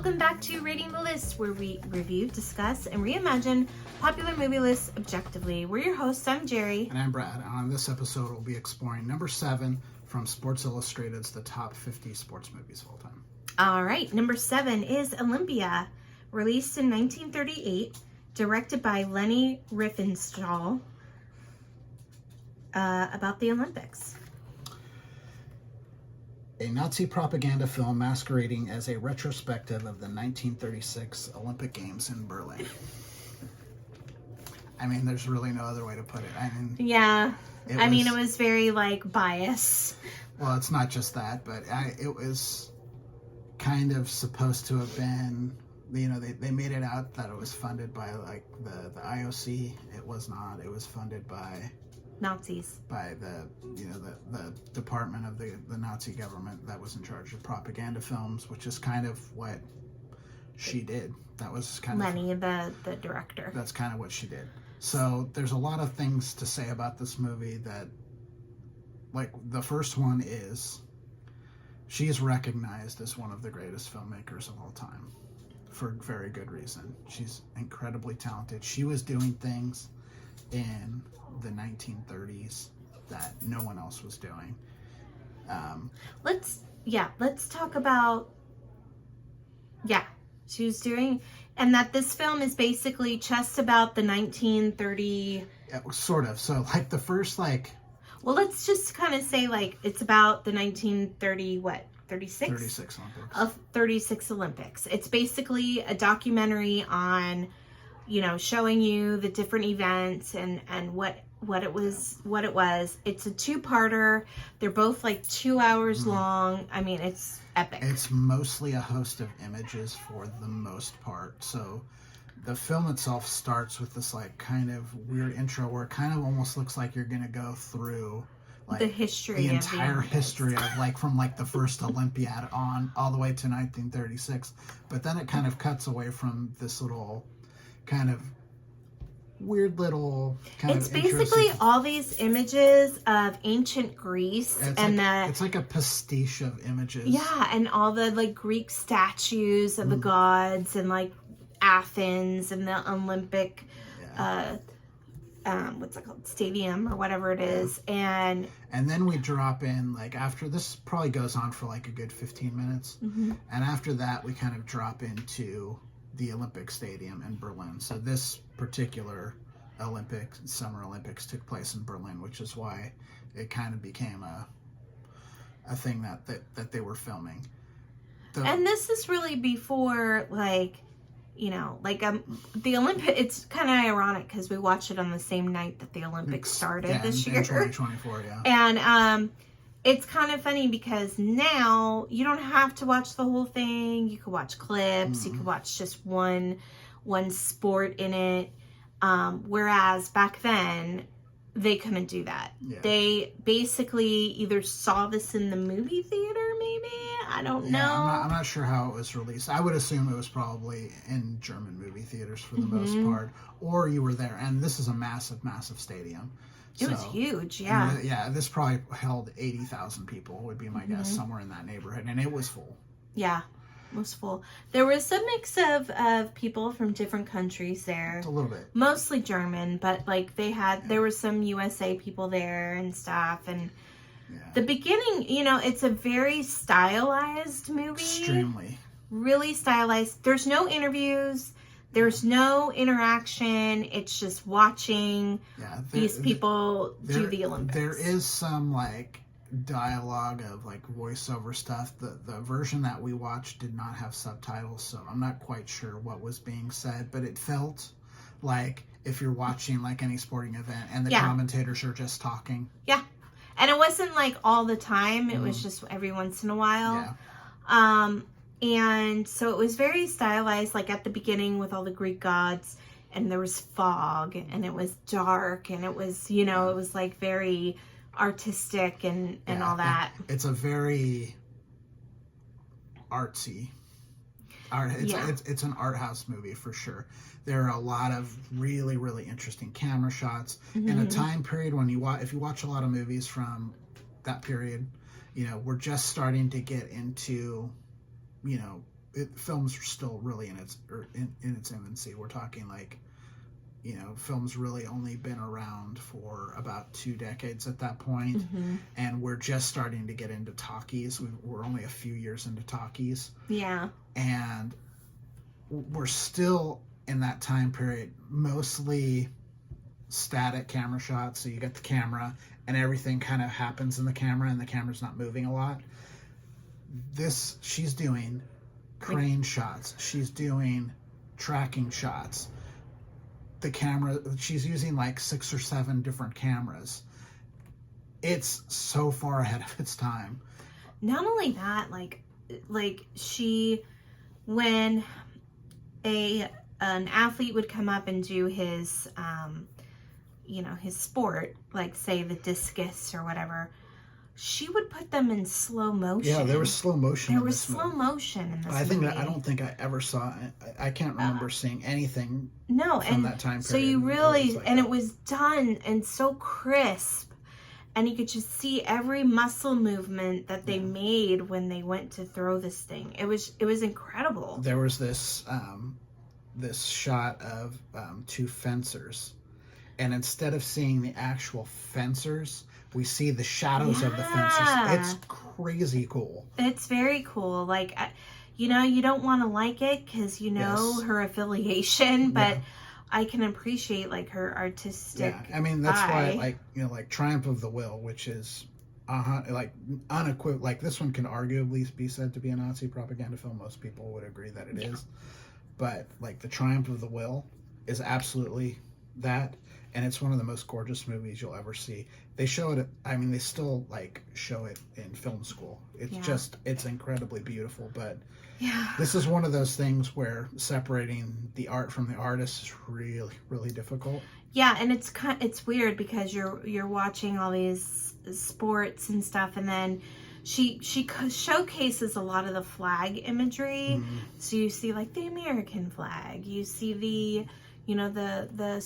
Welcome back to Rating the List, where we review, discuss, and reimagine popular movie lists objectively. We're your hosts. I'm Jerry. And I'm Brad. And on this episode, we'll be exploring number 7 from Sports Illustrated's The Top 50 Sports Movies of All Time. All right, number 7 is Olympia, released in 1938, directed by Leni Riefenstahl, about the Olympics. A Nazi propaganda film masquerading as a retrospective of the 1936 Olympic Games in Berlin. I mean, there's really no other way to put it. It was very, bias. Well, it's not just that, but it was kind of supposed to have been, they made it out that it was funded by, the IOC. It was not. It was funded by Nazis. By the department of the Nazi government that was in charge of propaganda films, which is kind of what she did. That was kind of Leni, the director. That's kind of what she did. So there's a lot of things to say about this movie that, the first one is she is recognized as one of the greatest filmmakers of all time for very good reason. She's incredibly talented. She was doing things in the 1930s that no one else was doing. Let's talk about she was doing, and that this film is basically just about the 1930. Sort of. So the first well, let's just kind of say it's about the 1930 36 Olympics. Of 36 Olympics. It's basically a documentary on showing you the different events and what it was. It's a two-parter. They're both 2 hours long. I mean, it's epic. It's mostly a host of images for the most part. So the film itself starts with this kind of weird intro where it kind of almost looks like you're going to go through the history, the entire history of from the first Olympiad on all the way to 1936. But then it kind of cuts away from this little kind of weird little it's basically all these images of ancient Greece, and it's like a pastiche of images. Yeah, and all the Greek statues of the gods, and Athens and the Olympic what's it called, stadium or whatever it is. And then we drop in after this probably goes on for a good 15 minutes, and after that we kind of drop into the Olympic Stadium in Berlin. So this particular Summer Olympics took place in Berlin, which is why it kind of became a thing that they were filming. And this is really before the Olympic. It's kind of ironic because we watched it on the same night that the Olympics started this year. In 2024, yeah. And it's kind of funny because now you don't have to watch the whole thing. You could watch clips. You could watch just one sport in it. Whereas back then, they couldn't do that. Yeah. They basically either saw this in the movie theater, maybe? I don't know. I'm not sure how it was released. I would assume it was probably in German movie theaters for the most part. Or you were there. And this is a massive, massive stadium. It was huge, yeah. Yeah, this probably held 80,000 people, would be my guess, somewhere in that neighborhood. And it was full. Yeah, it was full. There was a mix of people from different countries there. A little bit. Mostly German, but there were some USA people there and stuff. And the beginning, it's a very stylized movie. Extremely. Really stylized. There's no interviews. There's no interaction. It's just watching these people do the Olympics. There is some dialogue of voiceover stuff. The version that we watched did not have subtitles, so I'm not quite sure what was being said, but it felt like if you're watching any sporting event and the commentators are just talking. Yeah. And it wasn't all the time. It was just every once in a while. Yeah. And so it was very stylized, at the beginning with all the Greek gods, and there was fog, and it was dark, and it was, it was very artistic and all that. It's a very artsy art. It's an art house movie for sure. There are a lot of really, really interesting camera shots in a time period when if you watch a lot of movies from that period, we're just starting to get into films are still really in its infancy. We're talking like, films really only been around for about 2 decades at that point, and we're just starting to get into talkies. We're only a few years into talkies. Yeah. And we're still in that time period, mostly static camera shots. So you got the camera and everything kind of happens in the camera and the camera's not moving a lot. She's doing crane shots. She's doing tracking shots. The camera, she's using like 6 or 7 different cameras. It's so far ahead of its time. Not only that, when an athlete would come up and do his, his sport, like say the discus or whatever, she would put them in slow motion. Yeah, there was slow motion. There was slow motion in this movie. I don't think I ever saw. I can't remember seeing anything. No, from that time period. So you really, it was done and so crisp, and you could just see every muscle movement that they made when they went to throw this thing. It was incredible. There was this this shot of 2 fencers, and instead of seeing the actual fencers, we see the shadows of the fences. It's crazy cool. It's very cool. Like, you don't want to like it because her affiliation, but I can appreciate like her artistic. Yeah, I mean that's why like Triumph of the Will, which is like unequivocal. Like this one can arguably be said to be a Nazi propaganda film. Most people would agree that it is. But like the Triumph of the Will is absolutely that. And it's one of the most gorgeous movies you'll ever see. They show it, they still like show it in film school. It's it's incredibly beautiful. But this is one of those things where separating the art from the artist is really, really difficult. Yeah, and it's weird because you're watching all these sports and stuff, and then she showcases a lot of the flag imagery. So you see like the American flag, you see the the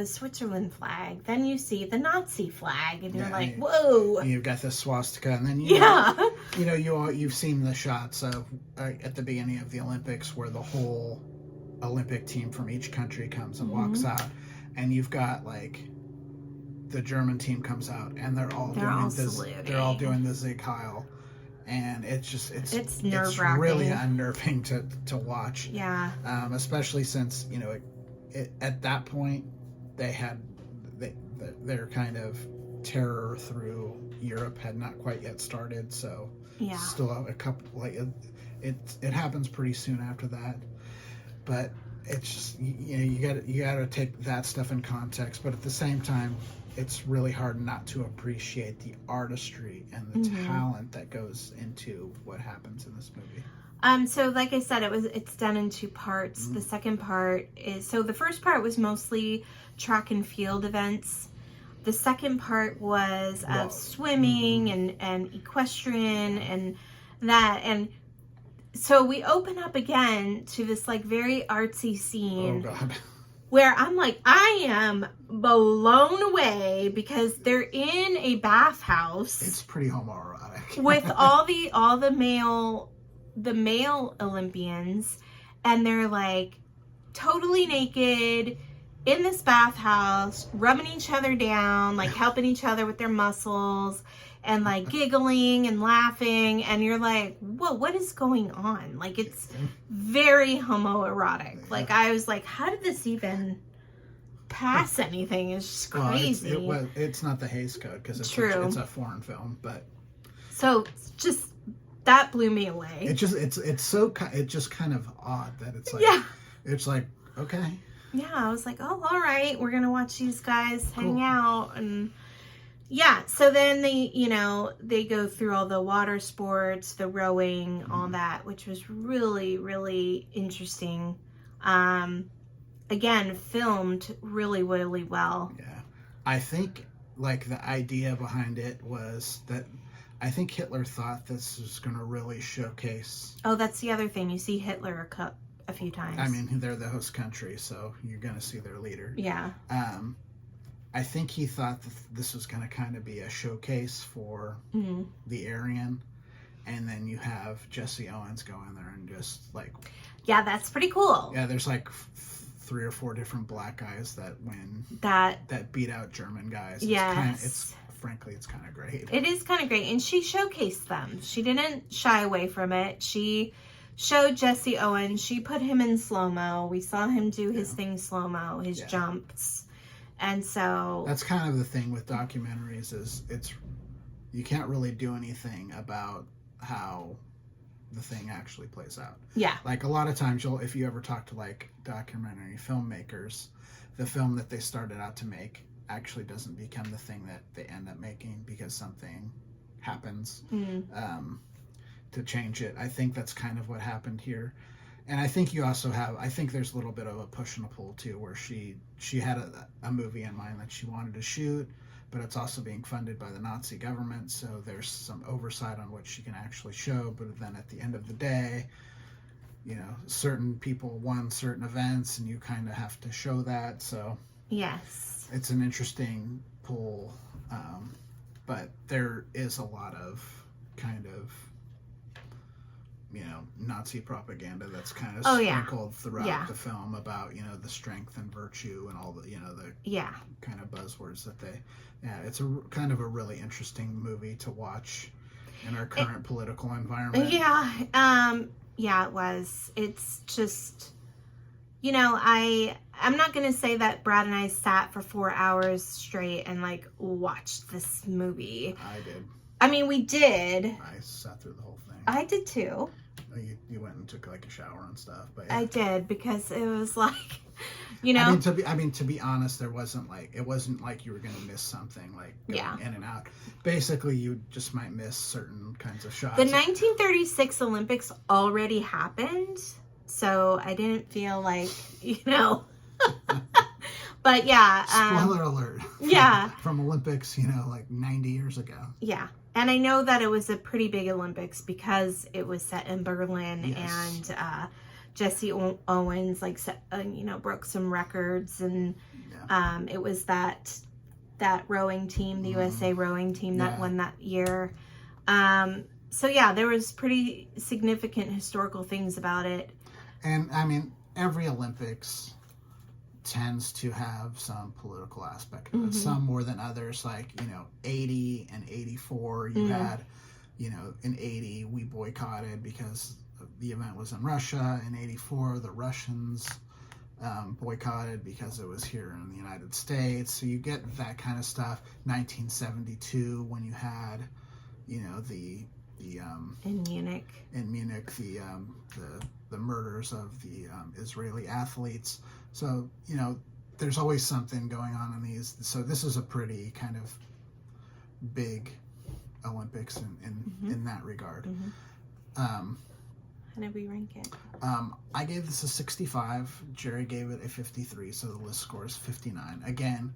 Switzerland flag. Then you see the Nazi flag, and you're like, whoa! You've got the swastika, and then you've seen the shots of at the beginning of the Olympics where the whole Olympic team from each country comes and walks out, and you've got like the German team comes out, and they're all doing the Sieg Heil. And it's nerve-wracking. It's really unnerving to watch. Yeah. Especially since at that point their kind of terror through Europe had not quite yet started. So still a couple it happens pretty soon after that. But it's just you got to take that stuff in context. But at the same time, it's really hard not to appreciate the artistry and the talent that goes into what happens in this movie. So like I said, it's done in 2 parts. The second part is, so the first part was mostly track and field events. The second part was of swimming and equestrian and that. And so we open up again to this like very artsy scene. Oh God. Where I'm like, I am blown away because they're in a bathhouse. It's pretty homoerotic. With all the male Olympians, and they're like totally naked in this bathhouse, rubbing each other down, like helping each other with their muscles, and like giggling and laughing, and you're like, whoa, what is going on? Like, it's very homoerotic. Like, I was like, how did this even pass anything? It's just crazy. It's not the Hays Code because it's a foreign film, but so just that blew me away. It's just kind of odd that it's like it's like, okay. Yeah, I was like, oh, all right, we're gonna watch these guys hang out. And so then they go through all the water sports, the rowing, all that, which was really, really interesting. Again, filmed really, really well. Yeah. I think like the idea behind it was that I think Hitler thought this was going to really showcase. Oh, that's the other thing. You see Hitler a few times. I mean, they're the host country, so you're going to see their leader. Yeah. I think he thought that this was going to kind of be a showcase for the Aryan, and then you have Jesse Owens go in there and just like, Yeah, that's pretty cool. yeah, there's like 3 or 4 different black guys that win, That beat out German guys. Yes. Frankly, it's kind of great. It is kind of great, and she showcased them. She didn't shy away from it. She showed Jesse Owens. She put him in slow-mo. We saw him do his thing slow-mo, his jumps. And so that's kind of the thing with documentaries is you can't really do anything about how the thing actually plays out. Yeah. Like a lot of times if you ever talk to like documentary filmmakers, the film that they started out to make actually doesn't become the thing that they end up making because something happens to change it. I think that's kind of what happened here. And I think you also I think there's a little bit of a push and a pull too, where she had a movie in mind that she wanted to shoot, but it's also being funded by the Nazi government, so there's some oversight on what she can actually show. But then at the end of the day, you know, certain people won certain events, and you kind of have to show that. So yes, it's an interesting pull, but there is a lot of kind of, you know, Nazi propaganda that's kind of sprinkled throughout the film about, you know, the strength and virtue and all the, you know, the kind of buzzwords that it's a kind of a really interesting movie to watch in our current political environment. Yeah, it was. It's just, you know, I'm not going to say that Brad and I sat for 4 hours straight and like watched this movie. I did. I mean, we did. I sat through the whole thing. I did too. You went and took like a shower and stuff, but I did, because it was like, you know. I mean, to be honest, it wasn't like you were gonna miss something like going in and out. Basically, you just might miss certain kinds of shots. The 1936 Olympics already happened, so I didn't feel like, you know. But yeah. Spoiler alert. Yeah. From Olympics, you know, like 90 years ago. Yeah. And I know that it was a pretty big Olympics because it was set in Berlin, and Jesse Owens you know, broke some records, and it was that rowing team, the USA rowing team, that won that year. So yeah, there was pretty significant historical things about it. And I mean, every Olympics tends to have some political aspect of it, some more than others. Like, you know, 80 and 84, you had, you know, in 80 we boycotted because the event was in Russia. In 84 the Russians boycotted because it was here in the United States. So you get that kind of stuff. 1972, when you had, you know, in Munich the murders of the Israeli athletes. So, you know, there's always something going on in these. So this is a pretty kind of big Olympics in that regard. How did we rank it? I gave this a 65. Jerry gave it a 53, so the list score is 59. Again,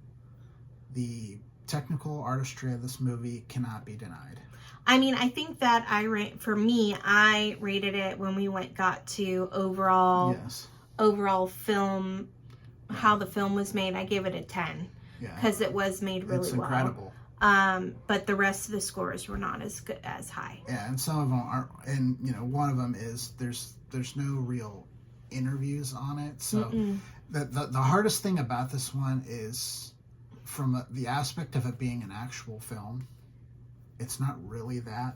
the technical artistry of this movie cannot be denied. I mean, I think that I rated it when we got to overall film, how the film was made. I gave it a 10 because it was made really well. It's incredible. But the rest of the scores were not as good, as high. Yeah, and some of them aren't. And you know, one of them is there's no real interviews on it. So the hardest thing about this one is from the aspect of it being an actual film. It's not really that.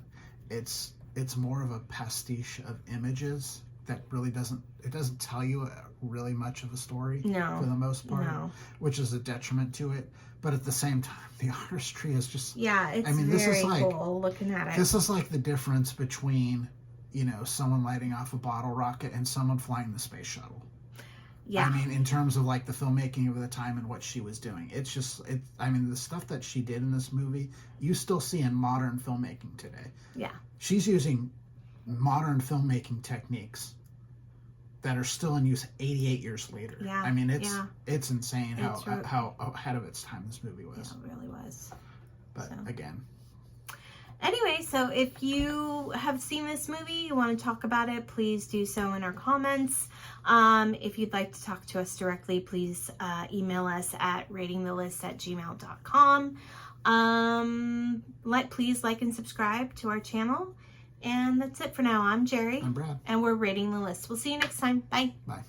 It's more of a pastiche of images that really doesn't tell you really much of a story for the most part, which is a detriment to it. But at the same time, the artistry is just this is like, cool looking at it. This is like the difference between, you know, someone lighting off a bottle rocket and someone flying the space shuttle. Yeah. I mean, in terms of like the filmmaking of the time and what she was doing, I mean, the stuff that she did in this movie, you still see in modern filmmaking today. Yeah. She's using modern filmmaking techniques that are still in use 88 years later. Yeah. I mean, it's insane how ahead of its time this movie was. Yeah, it really was. But again. Anyway, so if you have seen this movie, you want to talk about it, please do so in our comments. If you'd like to talk to us directly, please email us at ratingthelist@gmail.com. Please like and subscribe to our channel. And that's it for now. I'm Jerry. I'm Brad. And we're rating the list. We'll see you next time. Bye. Bye.